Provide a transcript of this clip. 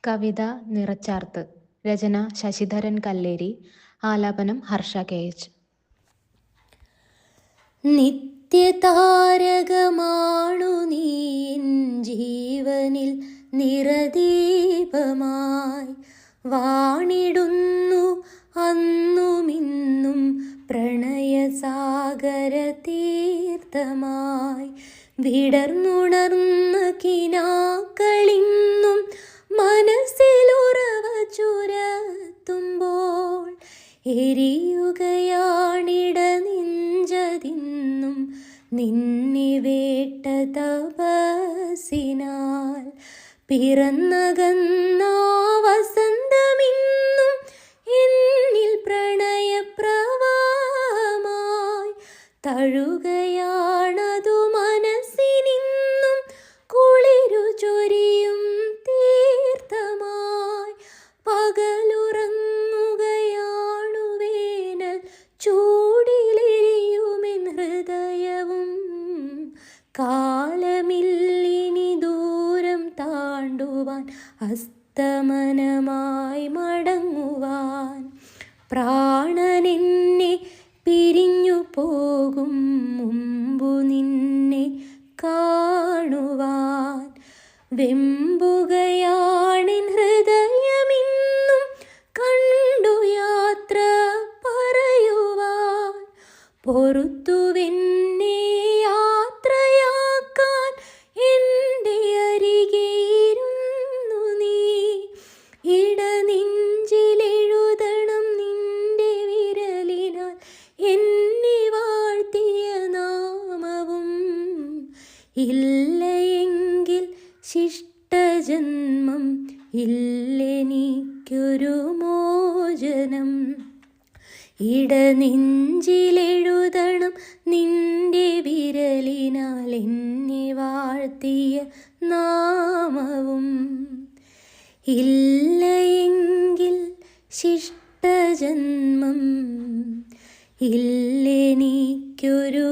കവിത നിറച്ചാർത്ത്. രചന ശശിധരൻ കല്ലേരി. ആലാപനം ഹർഷ KH. നിത്യതാരകമാണു നീ ജീവനിൽ നിറദീപമായി വാണിടുന്നു അന്നുമിന്നും പ്രണയസാഗര തീർത്ഥമായി വിടർന്നുണർന്ന കിനാക്കളിന്നും മനസ്സിലുറവ ചുരത്തുമ്പോൾ എരിയുകയാണിട നെഞ്ചതിന്നും നിന്നെ വേട്ട തപസ്സിനാൽ പിറന്നകന്ന വസന്തമിന്നും എന്നിൽ പ്രണയപ്രവാഹമായി തഴുകയാണതു മനസ്സിനിന്നും കുളിരു ചൊരിയും തീർത്ഥമായി പകലുറങ്ങുകയാണു വേനൽ ചൂടിലെരിയുമെൻ ഹൃദയവും കാലമില്ലിനി ദൂരം താണ്ടുവാൻ അസ്തമനമായി മടങ്ങുവാൻ പ്രാണനെന്നെ പിരിഞ്ഞു പോകും മുമ്പു നിന്നെ കാണുവാൻ വെമ്പുകയാണിൻ ഹൃദയമിന്നും കണ്ടു യാത്ര പറയുവാൻ പൊറുത്തുവെന്നെ യാത്രയാക്കാൻ എൻ്റെ അരികെയിരുന്നു നീ ഇടനെഞ്ചിലെഴുതണം നിന്റെ വിരലിനാൽ എന്നെ വാഴ്ത്തിയ നാമവും ഇല്ലയെങ്കിൽ ശിഷ്ടജന്മം ഇല്ലെനിക്കൊരു മോചനം ഇടനെഞ്ചിലെഴുതണം നിന്റെ വിരലിനാൽ എന്നെ വാഴ്ത്തിയ നാമവും ഇല്ലയെങ്കിൽ ശിഷ്ടജന്മം ഇല്ലെനിക്കൊരു